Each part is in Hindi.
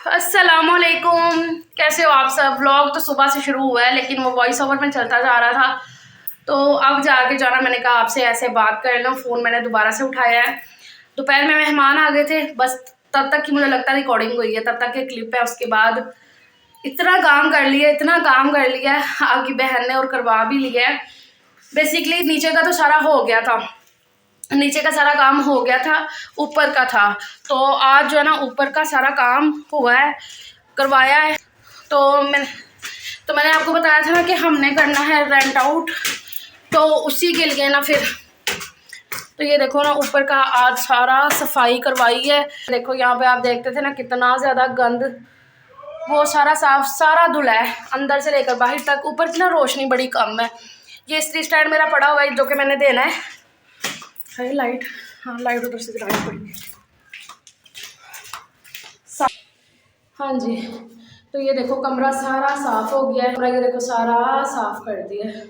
अस्सलामुअलैकुम, कैसे हो आप सब। व्लॉग तो सुबह से शुरू हुआ है लेकिन वो वॉइस ओवर में चलता जा रहा था, तो अब जाके जाना मैंने कहा आपसे ऐसे बात कर लूँ। फ़ोन मैंने दोबारा से उठाया है। दोपहर में मेहमान आ गए थे, बस तब तक की मुझे लगता है रिकॉर्डिंग हुई है, तब तक की क्लिप है। उसके बाद इतना काम कर लिया, इतना काम कर लिया आपकी बहन ने, और करवा भी लिया है। बेसिकली नीचे का तो सारा हो गया था, नीचे का सारा काम हो गया था, ऊपर का था। तो आज जो है ना ऊपर का सारा काम हुआ है, करवाया है। तो मैंने आपको बताया था ना कि हमने करना है रेंट आउट, तो उसी के लिए ना फिर तो ये देखो ना ऊपर का आज सारा सफाई करवाई है। देखो यहाँ पे आप देखते थे ना कितना ज़्यादा गंद, वो सारा साफ सारा धुला है अंदर से लेकर बाहर तक। ऊपर की ना रोशनी बड़ी कम है। ये इस्त्री स्टैंड मेरा पड़ा हुआ है जो कि मैंने देना है लाइट। हाँ लाइट उधर से जलानी पड़ेगी। हाँ जी, तो ये देखो कमरा सारा साफ़ हो गया है। कमरा ये देखो सारा साफ़ कर दिया है,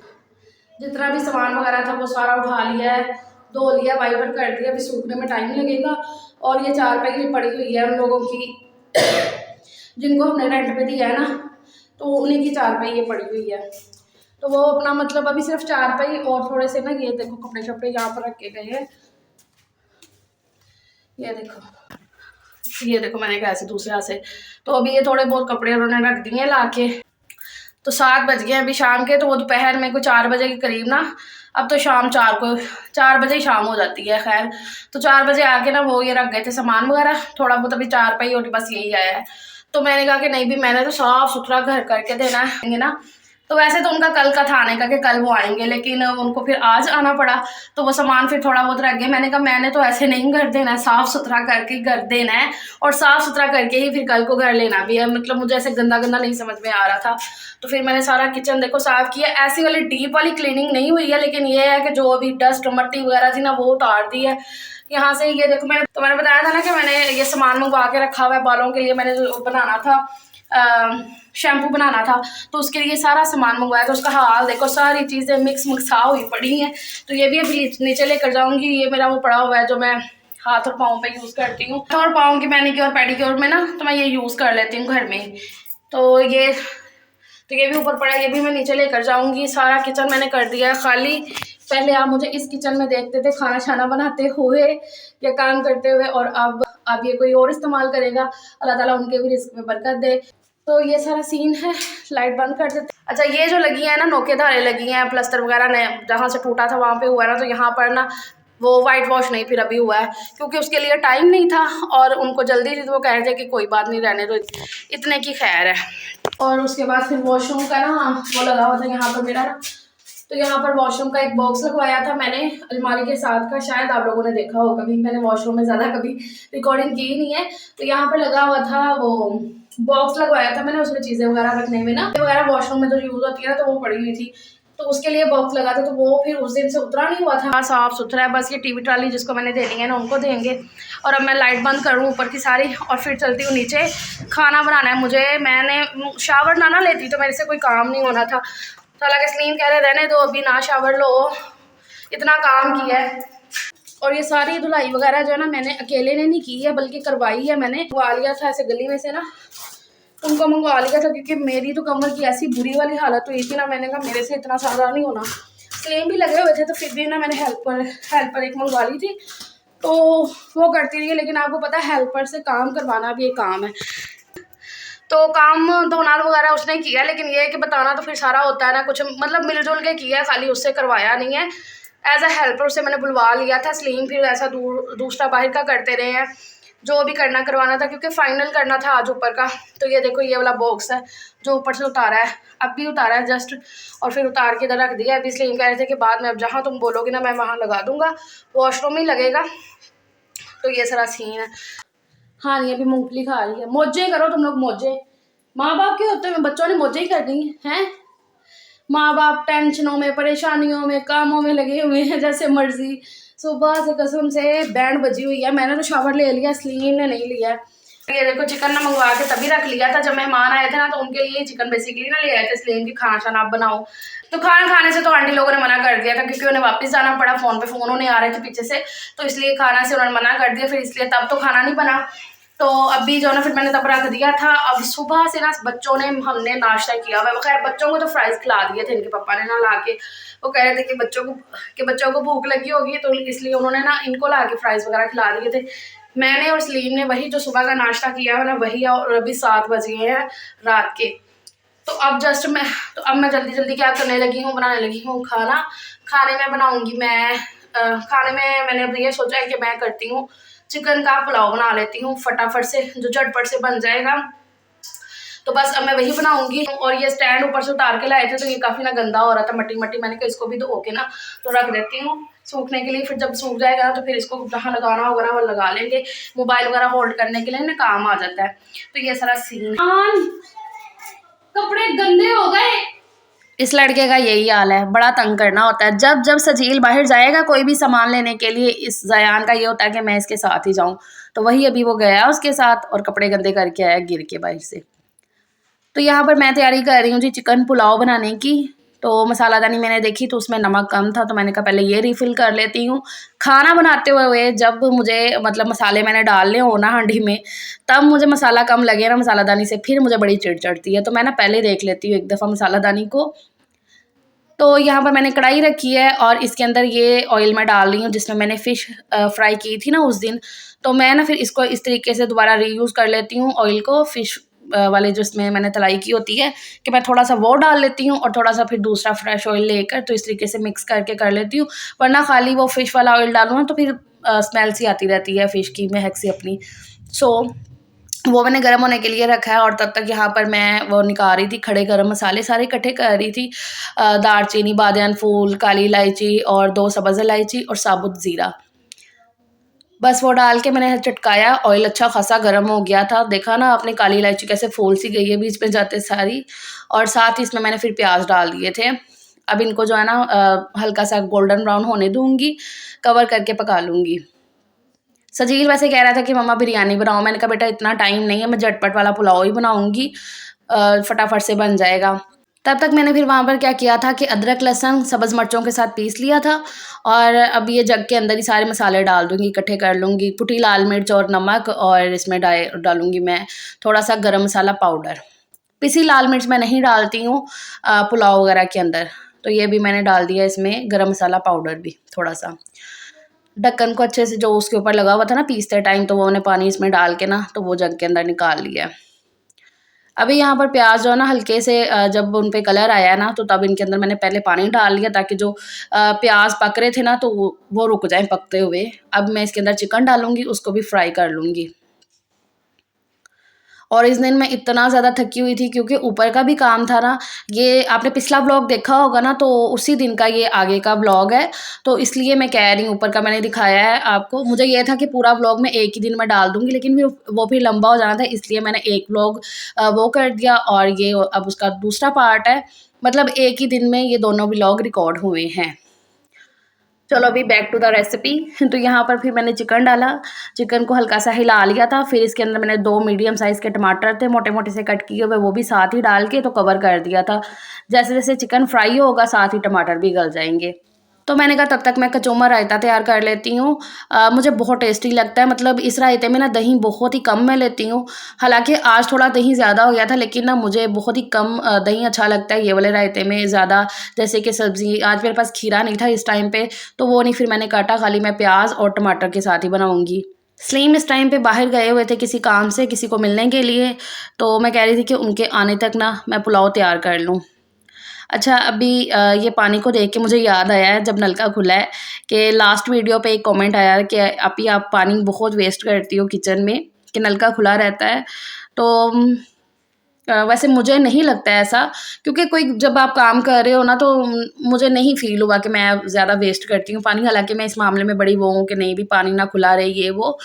जितना भी सामान वगैरह था वो सारा उठा लिया है, धो लिया, वाइपर कर दिया। अभी सूखने में टाइम लगेगा। और ये चारपाई पड़ी हुई है उन लोगों की जिनको हमने रेंट पे दिया है ना, तो उन्हीं की चारपाई ये पड़ी हुई है। तो वो अपना मतलब अभी सिर्फ चारपाई और थोड़े से ना ये देखो कपड़े शपड़े यहाँ पर रखे गए हैं। ये देखो मैंने कहा ऐसे दूसरे हाथ से। तो अभी ये थोड़े बहुत कपड़े उन्होंने रख दिए ला के। तो 7 बज गए अभी शाम के, तो वो दोपहर में कोई 4 बजे के करीब ना, अब तो शाम 4 बजे ही शाम हो जाती है। खैर तो 4 बजे आके ना वो ये रख गए थे सामान वगैरह, थोड़ा बहुत अभी चारपाई और बस यही आया है। तो मैंने कहा कि नहीं भी मैंने तो साफ़ सुथरा घर करके देना है ना। तो वैसे तो उनका कल का था आने का कि कल वो आएंगे, लेकिन उनको फिर आज आना पड़ा। तो वो सामान फिर थोड़ा बहुत रख गया। मैंने कहा मैंने तो ऐसे नहीं घर देना है, साफ़ सुथरा करके घर देना है, और साफ़ सुथरा करके ही फिर कल को घर लेना भी है। मतलब मुझे ऐसे गंदा गंदा नहीं समझ में आ रहा था। तो फिर मैंने सारा किचन देखो साफ़ किया। ऐसी वाली डीप वाली क्लीनिंग नहीं हुई है, लेकिन ये है कि जो अभी डस्ट मट्टी वगैरह थी ना वो उतार दी है यहाँ से। ये देखो मैंने बताया था ना कि मैंने ये सामान मंगवा के रखा हुआ है बालों के लिए। मैंने जो बनाना था शैम्पू बनाना था, तो उसके लिए सारा सामान मंगवाया था। उसका हाल देखो, सारी चीज़ें मिक्स मिक्सा हुई पड़ी हैं। तो ये भी अभी नीचे लेकर जाऊंगी। ये मेरा वो पड़ा हुआ है जो मैं हाथ और पाँव पे यूज़ करती हूँ, और पाँव की मैनिक्योर पेडिक्योर में ना, तो मैं ये यूज़ कर लेती हूँ घर में। तो ये भी ऊपर पड़ा है, ये भी मैं नीचे लेकर जाऊंगी। सारा किचन मैंने कर दिया है खाली। पहले आप मुझे इस किचन में देखते थे खाना छाना बनाते हुए या काम करते हुए, और अब ये कोई और इस्तेमाल करेगा। अल्लाह ताला उनके भी रिस्क में बरकत दे। तो ये सारा सीन है। लाइट बंद कर देते। अच्छा, ये जो लगी है ना नोकेदारें लगी हैं, प्लस्तर वगैरह ने जहाँ से टूटा था वहाँ पे हुआ ना, तो यहाँ पर ना वो वाइट वॉश नहीं फिर अभी हुआ है, क्योंकि उसके लिए टाइम नहीं था और उनको जल्दी थी। तो वो कह रहे थे कि कोई बात नहीं, रहने दो, इतने की खैर है। और उसके बाद फिर वॉशरूम का ना वो लगा हुआ था यहाँ पर मेरा ना, तो यहाँ पर वॉशरूम का एक बॉक्स लगवाया था मैंने अलमारी के साथ का। शायद आप लोगों ने देखा हो, कभी मैंने वॉशरूम में ज़्यादा कभी रिकॉर्डिंग की नहीं है। तो यहाँ पर लगा हुआ था वो बॉक्स लगवाया था मैंने, उसमें चीज़ें वगैरह रखने में ना वगैरह वॉशरूम में जो यूज़ होती है ना, तो वो पड़ी हुई थी। तो उसके लिए बॉक्स लगा था, तो वो फिर उस दिन से उतरा नहीं हुआ था। साफ़ सुथरा है। बस ये टीवी ट्राली जिसको मैंने देनी है ना उनको देंगे। और अब मैं लाइट बंद करूँ ऊपर की सारी, और फिर चलती हूँ नीचे। खाना बनाना है मुझे। मैंने शावर ना लेती तो मेरे से कोई काम नहीं होना था। तो हालांकि सलीम कह रहे रहने दो, अभी ना शावर लो, इतना काम किया है। और ये सारी धुलाई वगैरह जो है ना मैंने अकेले ने नहीं की है, बल्कि करवाई है मैंने। मंगवा लिया था ऐसे गली में से ना, उनको मंगवा लिया था, क्योंकि मेरी तो कमर की ऐसी बुरी वाली हालत हुई थी ना, मैंने कहा मेरे से इतना सारा नहीं होना। सेम भी लगे हुए थे, तो फिर भी ना मैंने हेल्पर एक मंगवा ली थी, तो वो करती रही है। लेकिन आपको पता है हेल्पर से काम करवाना भी एक काम है। तो काम धोना वगैरह उसने किया, लेकिन ये है कि बताना तो फिर सारा होता है ना, कुछ मतलब मिलजुल के किया, खाली उससे करवाया नहीं है। एज अ हेल्पर उसे मैंने बुलवा लिया था। सलीम फिर ऐसा दूसरा बाहर का करते रहे हैं, जो भी करना करवाना था, क्योंकि फाइनल करना था आज ऊपर का। तो ये देखो ये वाला बॉक्स है जो ऊपर से उतारा है, अब भी उतारा है जस्ट, और फिर उतार के इधर रख दिया। अभी सलीम कह रहे थे कि बाद में अब जहाँ तुम बोलोगे ना मैं वहाँ लगा दूँगा, वॉशरूम ही लगेगा। तो ये सारा सीन है। हाँ नहीं अभी मूंगफली खा रही है। मौजें करो तुम लोग, मौजें माँ बाप के होते हैं, बच्चों ने मौजें ही करनी हैं। माँ बाप टेंशनों में, परेशानियों में, कामों में लगे हुए हैं जैसे मर्जी। सुबह से कसम से बैंड बजी हुई है। मैंने तो शावर ले लिया, सलीम ने नहीं लिया। ये देखो चिकन ना मंगवा के तभी रख लिया था जब मेहमान आए थे ना, तो उनके लिए चिकन बेसिकली ना ले आए थे सलीम की, खाना शाना आप बनाओ। तो खाना खाने से तो आंटी लोगों ने मना कर दिया था, क्योंकि उन्हें वापस जाना पड़ा, फ़ोन पे फ़ोन होने आ रहे थे पीछे से, तो इसलिए खाना से उन्होंने मना कर दिया। फिर इसलिए तब तो खाना नहीं बना। तो अभी जो है ना फिर मैंने तब रख दिया था। अब सुबह से ना बच्चों ने हमने नाश्ता किया हुआ है। खैर बच्चों को तो फ्राइज़ खिला दिए थे इनके पापा ने ना ला के। वो कह रहे थे कि बच्चों को भूख लगी होगी, तो इसलिए उन्होंने ना इनको ला के फ्राइज़ वगैरह खिला दिए थे। मैंने और सलीम ने वही जो सुबह का नाश्ता किया है ना वही, और अभी 7 बज गए हैं रात के। तो अब मैं जल्दी जल्दी क्या करने लगी हूँ, बनाने लगी हूँ खाना। खाने में बनाऊँगी मैं खाने में मैंने अब ये सोचा है कि मैं करती हूँ चिकन का पुलाव बना लेती हूँ फटाफट से, जो झटपट से बन जाएगा। तो बस अब मैं वही बनाऊंगी। और ये स्टैंड ऊपर से उतार के लाए थे तो ये काफ़ी ना गंदा हो रहा था, मट्टी मट्टी। मैंने कहा इसको भी धो के ना तो रख देती हूँ सूखने के लिए। फिर जब सूख जाएगा ना तो फिर इसको जहाँ लगाना होगा ना वो लगा लेंगे। मोबाइल वगैरह होल्ड करने के लिए ना काम आ जाता है। तो ये सारा सीन, कपड़े गंदे हो गए। इस लड़के का यही हाल है, बड़ा तंग करना होता है। जब जब सजील बाहर जाएगा कोई भी सामान लेने के लिए, इस ज़यान का ये होता है कि मैं इसके साथ ही जाऊं। तो वही अभी वो गया उसके साथ और कपड़े गंदे करके आया गिर के बाहर से। तो यहाँ पर मैं तैयारी कर रही हूँ जी चिकन पुलाव बनाने की। तो मसालादानी मैंने देखी तो उसमें नमक कम था, तो मैंने कहा पहले ये रिफ़िल कर लेती हूँ। खाना बनाते हुए जब मुझे मतलब मसाले मैंने डालने हो ना हांडी में, तब मुझे मसाला कम लगे ना मसालादानी से, फिर मुझे बड़ी चिढ़ चढ़ती है। तो मैं ना पहले देख लेती हूँ एक दफ़ा मसालादानी को। तो यहाँ पर मैंने कढ़ाई रखी है और इसके अंदर ये ऑयल मैं डाल रही हूँ जिसमें मैंने फ़िश फ्राई की थी ना उस दिन। तो मैं ना फिर इसको इस तरीके से दोबारा रीयूज़ कर लेती हूँ ऑयल को, फ़िश वाले जिसमें मैंने तलाई की होती है, कि मैं थोड़ा-सा वो डाल लेती हूँ और थोड़ा-सा फिर दूसरा फ्रेश ऑयल लेकर तो इस तरीके से मिक्स करके कर लेती हूँ। वरना खाली वो फ़िश वाला ऑयल डालूँ ना तो फिर स्मेल सी आती रहती है फ़िश की, महक सी अपनी। सो वो मैंने गरम होने के लिए रखा है और तब तक यहाँ पर मैं वो निकाल रही थी, खड़े गरम मसाले सारे इकट्ठे कर रही थी। दालचीनी, बादियान फूल, काली इलायची और 2 सब्ज़ इलायची और साबुत ज़ीरा। बस वो डाल के मैंने चटकाया, ऑयल अच्छा खासा गरम हो गया था। देखा ना आपने काली इलायची कैसे फूल सी गई है बीच में जाते सारी। और साथ ही इसमें मैंने फिर प्याज़ डाल दिए थे। अब इनको जो है ना हल्का सा गोल्डन ब्राउन होने दूँगी, कवर करके पका लूँगी। सजील वैसे कह रहा था कि मम्मा बिरयानी बनाओ। मैंने कहा बेटा इतना टाइम नहीं है, मैं झटपट वाला पुलाव ही बनाऊँगी, फटाफट से बन जाएगा। तब तक मैंने फिर वहाँ पर क्या किया था कि अदरक, लहसुन, सब्ज़ मिर्चों के साथ पीस लिया था। और अब ये जग के अंदर ही सारे मसाले डाल दूँगी, इकट्ठे कर लूँगी। कुटी लाल मिर्च और नमक, और इसमें डालूँगी मैं थोड़ा-सा गरम मसाला पाउडर। पिसी लाल मिर्च मैं नहीं डालती हूँ पुलाव वगैरह के अंदर, तो ये भी मैंने डाल दिया इसमें गरम मसाला पाउडर भी थोड़ा-सा। ढक्कन को अच्छे से जो उसके ऊपर लगा हुआ था ना पीसते टाइम, तो वो मैंने पानी इसमें डाल के ना तो वो जग के अंदर निकाल लिया। अभी यहाँ पर प्याज़ जो है ना हल्के से जब उन पे कलर आया ना तो तब इनके अंदर मैंने पहले पानी डाल लिया ताकि जो प्याज़ पक रहे थे ना तो वो रुक जाएँ पकते हुए। अब मैं इसके अंदर चिकन डालूँगी, उसको भी फ्राई कर लूँगी। और इस दिन मैं इतना ज़्यादा थकी हुई थी क्योंकि ऊपर का भी काम था ना। ये आपने पिछला व्लॉग देखा होगा ना, तो उसी दिन का ये आगे का व्लॉग है। तो इसलिए मैं कह रही हूँ, ऊपर का मैंने दिखाया है आपको। मुझे ये था कि पूरा व्लॉग मैं एक ही दिन में डाल दूँगी, लेकिन फिर वो फिर लंबा हो जाना था, इसलिए मैंने एक व्लॉग वो कर दिया और ये अब उसका दूसरा पार्ट है। मतलब एक ही दिन में ये दोनों व्लॉग रिकॉर्ड हुए हैं। चलो अभी बैक टू द रेसिपी। तो यहाँ पर फिर मैंने चिकन डाला, चिकन को हल्का सा हिला लिया था। फिर इसके अंदर मैंने 2 मीडियम साइज़ के टमाटर थे मोटे-मोटे से कट किए हुए, वो भी साथ ही डाल के तो कवर कर दिया था। जैसे-जैसे चिकन फ्राई होगा साथ ही टमाटर भी गल जाएँगे। तो मैंने कहा तब तक मैं कचौम्मा रायता तैयार कर लेती हूँ। मुझे बहुत टेस्टी लगता है। मतलब इस रायते में ना दही बहुत ही कम मैं लेती हूँ। हालाँकि आज थोड़ा दही ज़्यादा हो गया था, लेकिन ना मुझे बहुत ही कम दही अच्छा लगता है ये वाले रायते में ज़्यादा। जैसे कि सब्ज़ी आज मेरे पास खीरा नहीं था इस टाइम पे, तो वो नहीं फिर मैंने काटा, खाली मैं प्याज़ और टमाटर के साथ ही बनाऊँगी। सलीम इस टाइम पे बाहर गए हुए थे किसी काम से, किसी को मिलने के लिए, तो मैं कह रही थी कि उनके आने तक ना मैं पुलाव तैयार कर लूँ। अच्छा अभी ये पानी को देख के मुझे याद आया है जब नलका खुला है, कि लास्ट वीडियो पे एक कमेंट आया कि आपी आप पानी बहुत वेस्ट करती हो किचन में, कि नलका खुला रहता है। तो वैसे मुझे नहीं लगता है ऐसा, क्योंकि कोई जब आप काम कर रहे हो ना तो मुझे नहीं फ़ील हुआ कि मैं ज़्यादा वेस्ट करती हूँ पानी। हालाँकि मैं इस मामले में बड़ी वो हूँ कि नहीं भी पानी ना खुला रहे ये वो।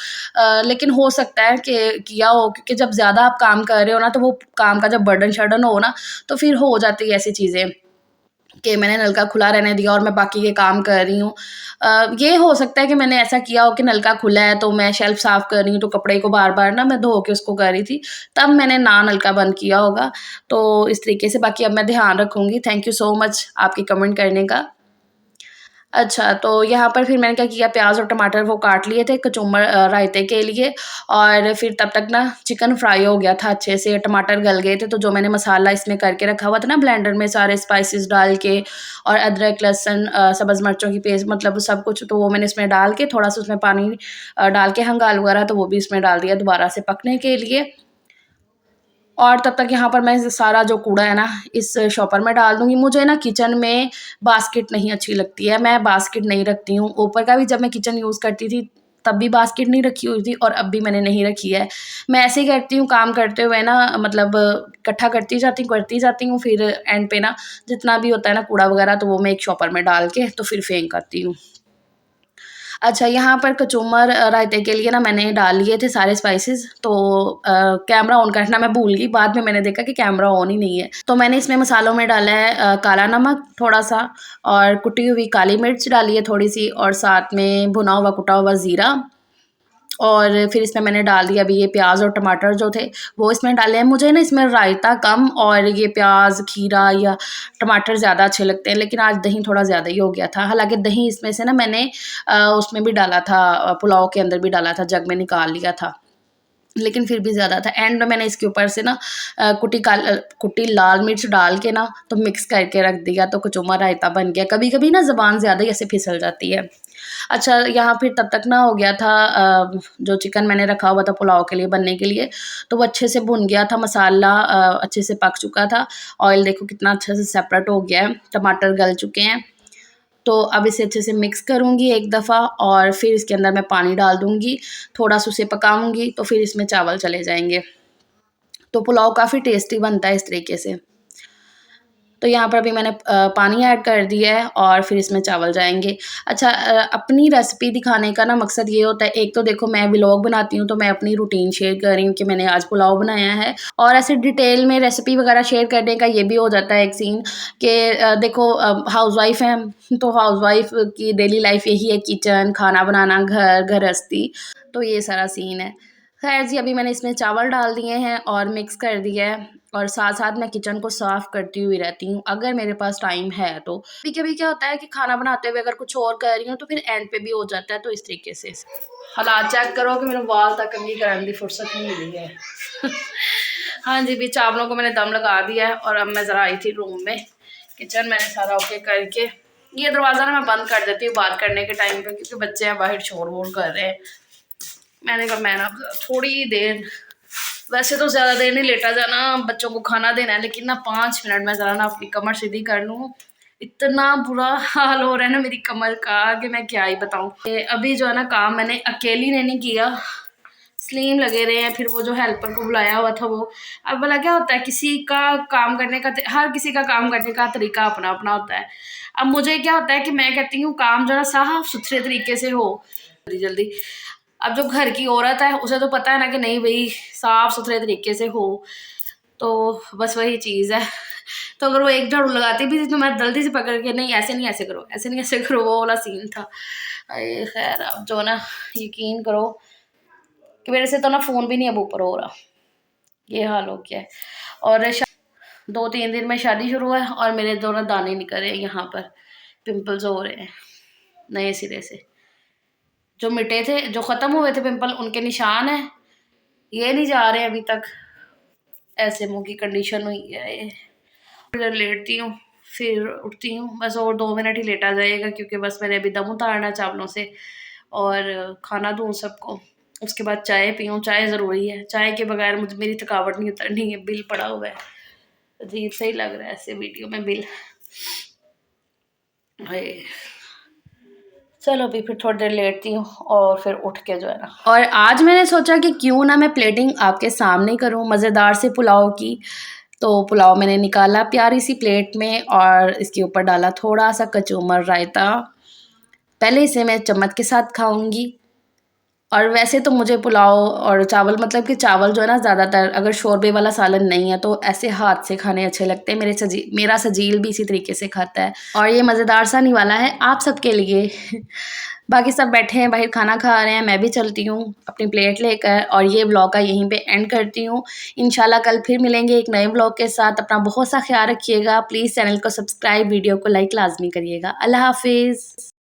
लेकिन हो सकता है कि किया हो, क्योंकि जब ज़्यादा आप काम कर रहे हो ना तो वो काम का जब बर्डन-शर्डन हो ना तो फिर हो जाती है ऐसी चीज़ें। कि मैंने नलका खुला रहने दिया और मैं बाकी के काम कर रही हूँ। ये हो सकता है कि मैंने ऐसा किया हो कि नलका खुला है तो मैं शेल्फ़ साफ़ कर रही हूँ, तो कपड़े को बार-बार ना मैं धो के उसको कर रही थी, तब मैंने ना नलका बंद किया होगा। तो इस तरीके से बाकी अब मैं ध्यान रखूँगी। थैंक यू सो मच आपके कमेंट करने का। अच्छा, तो यहाँ पर फिर मैंने क्या किया, प्याज़ और टमाटर वो काट लिए थे कचूमर रायते के लिए, और फिर तब तक ना चिकन फ्राई हो गया था अच्छे से, टमाटर गल गए थे। तो जो मैंने मसाला इसमें करके रखा हुआ था ना ब्लेंडर में, सारे स्पाइसेस डाल के और अदरक, लहसुन, सब्ज़ मिर्चों की पेस्ट, मतलब सब कुछ, तो वो मैंने इसमें डाल के थोड़ा-सा उसमें पानी डाल के हंगाल वगैरह, तो वो भी इसमें डाल दिया दोबारा से पकने के लिए। और तब तक यहाँ पर मैं सारा जो कूड़ा है ना इस शॉपर में डाल दूँगी। मुझे ना किचन में बास्केट नहीं अच्छी लगती है, मैं बास्केट नहीं रखती हूँ। ऊपर का भी जब मैं किचन यूज़ करती थी तब भी बास्केट नहीं रखी हुई थी, और अब भी मैंने नहीं रखी है। मैं ऐसे ही करती हूँ काम करते हुए ना, मतलब इकट्ठा करती जाती हूँ, फिर एंड पे ना जितना भी होता है ना कूड़ा वगैरह, तो वो मैं एक शॉपर में डाल के तो फिर फेंक आती हूँ। अच्छा, यहाँ पर कचूमर रायते के लिए ना मैंने डाल लिए थे सारे स्पाइसेस, तो कैमरा ऑन करना मैं भूल गई, बाद में मैंने देखा कि कैमरा ऑन ही नहीं है। तो मैंने इसमें मसालों में डाला है काला नमक थोड़ा-सा, और कुटी हुई काली मिर्च डाली है थोड़ी-सी, और साथ में भुना हुआ कुटा हुआ ज़ीरा, और फिर इसमें मैंने डाल दिया अभी ये प्याज़ और टमाटर जो थे वो इसमें डाले हैं। मुझे ना इसमें रायता कम और ये प्याज़, खीरा या टमाटर ज़्यादा अच्छे लगते हैं, लेकिन आज दही थोड़ा ज़्यादा ही हो गया था। हालाँकि दही इसमें से ना मैंने उसमें भी डाला था, पुलाव के अंदर भी डाला था, जग में निकाल लिया था, लेकिन फिर भी ज़्यादा था। एंड में मैंने इसके ऊपर से ना कुटी लाल मिर्च डाल के ना तो मिक्स करके रख दिया, तो कचूमर रायता बन गया। कभी-कभी ना ज़ुबान ज़्यादा ही ऐसे फिसल जाती है। अच्छा, यहाँ फिर तब तक ना हो गया था जो चिकन मैंने रखा हुआ था पुलाव के लिए बनने के लिए, तो वो अच्छे से भुन गया था, मसाला अच्छे से पक चुका था। ऑयल देखो कितना अच्छे से सेपरेट हो गया है, टमाटर गल चुके हैं। तो अब इसे अच्छे से मिक्स करूँगी एक दफ़ा, और फिर इसके अंदर मैं पानी डाल दूँगी, थोड़ा-सा उसे पकाऊँगी, तो फिर इसमें चावल चले जाएँगे। तो पुलाव काफ़ी टेस्टी बनता है इस तरीके से। तो यहाँ पर अभी मैंने पानी ऐड कर दिया है, और फिर इसमें चावल जाएँगे। अच्छा, अपनी रेसिपी दिखाने का ना मकसद ये होता है, एक तो देखो मैं व्लॉग बनाती हूँ तो मैं अपनी रूटीन शेयर कर रही हूँ कि मैंने आज पुलाव बनाया है, और ऐसे डिटेल में रेसिपी वगैरह शेयर करने का ये भी हो जाता है एक सीन कि देखो हाउसवाइफ़ हैं, तो हाउसवाइफ़ की डेली लाइफ़ यही है, किचन, खाना बनाना, घर, गृहस्थी, तो ये सारा सीन है। ख़ैर जी, अभी मैंने इसमें चावल डाल दिए हैं और मिक्स कर दिया है, और साथ-साथ मैं किचन को साफ़ करती हुई रहती हूँ, अगर मेरे पास टाइम है तो। कभी-कभी क्या होता है कि खाना बनाते हुए अगर कुछ और कर रही हूँ, तो फिर एंड पे भी हो जाता है, तो इस तरीके से। हालात चेक करो कि मेरे वाल तक कंघी करने की फुर्सत नहीं मिली है। हाँ जी, भी चावलों को मैंने दम लगा दिया है, और अब मैं ज़रा आई थी रूम में, किचन मैंने सारा ओके करके, ये दरवाज़ा ना मैं बंद कर देती हूँ बात करने के टाइम पे, क्योंकि बच्चे हैं बाहर शोर-वोर कर रहे हैं। मैंने कहा मैं ना थोड़ी देर, वैसे तो ज़्यादा देर नहीं लेटा जाना, बच्चों को खाना देना है, लेकिन ना 5 मिनट में ज़रा ना अपनी कमर सीधी कर लूँ। इतना बुरा हाल हो रहा है ना मेरी कमर का कि मैं क्या ही बताऊँ। अभी जो है ना काम मैंने अकेली ने नहीं किया, स्लीम लगे रहे हैं, फिर वो जो हेल्पर को बुलाया हुआ था वो। अब भला क्या होता है, किसी का काम करने का, हर किसी का काम करने का तरीका अपना-अपना होता है। अब मुझे क्या होता है कि मैं कहती हूँ काम जो है ना साफ-सुथरे तरीके से हो, जल्दी-जल्दी। अब जो घर की औरत है उसे तो पता है ना कि नहीं भई साफ-सुथरे तरीके से हो, तो बस वही चीज़ है। तो अगर वो एक झाड़ू लगाती भी थी तो मैं जल्दी से पकड़ के, नहीं ऐसे नहीं ऐसे करो, ऐसे नहीं ऐसे करो, वो वाला सीन था। ख़ैर अब जो ना, यकीन करो कि मेरे से तो ना फ़ोन भी नहीं अब ऊपर हो रहा, ये हाल हो गया है। और 2-3 दिन में शादी शुरू है, और मेरे जो ना दाने निकल रहे हैं यहाँ पर, पिंपल्स हो रहे हैं नए सिरे से। जो मिटे थे, जो ख़त्म हुए थे पिंपल, उनके निशान हैं, ये नहीं जा रहे अभी तक। ऐसे मुँह की कंडीशन हुई है ये। फिर लेटती हूँ, फिर उठती हूँ, बस और 2 मिनट ही लेटा जाएगा, क्योंकि बस मैंने अभी दम उतारना है चावलों से, और खाना दूँ सबको। उसके बाद चाय पीऊँ, चाय ज़रूरी है, चाय के बगैर मुझे मेरी थकावट नहीं उतरनी है। बिल पड़ा हुआ है, अजीब सा ही लग रहा है ऐसे वीडियो में बिल। हाय! चलो अभी फिर थोड़ी देर लेटती हूँ, और फिर उठ के जो है ना, और आज मैंने सोचा कि क्यों ना मैं प्लेटिंग आपके सामने करूँ मज़ेदार से पुलाव की। तो पुलाव मैंने निकाला प्यारी सी प्लेट में, और इसके ऊपर डाला थोड़ा-सा कचूमर रायता। पहले इसे मैं चम्मच के साथ खाऊँगी। और वैसे तो मुझे पुलाव और चावल, मतलब कि चावल जो है ना, ज़्यादातर अगर शोरबे वाला सालन नहीं है तो ऐसे हाथ से खाने अच्छे लगते हैं। मेरा सजील भी इसी तरीके से खाता है, और ये मज़ेदार सा निवाला है आप सबके लिए। बाकी सब बैठे हैं बाहर खाना खा रहे हैं, मैं भी चलती हूँ अपनी प्लेट लेकर, और ये व्लॉग का यहीं पे एंड करती हूँ। इंशाल्लाह कल फिर मिलेंगे एक नए व्लॉग के साथ। अपना बहुत सा ख्याल रखिएगा। प्लीज़ चैनल को सब्सक्राइब, वीडियो को लाइक लाज़मी करिएगा। अल्लाह हाफ़िज़।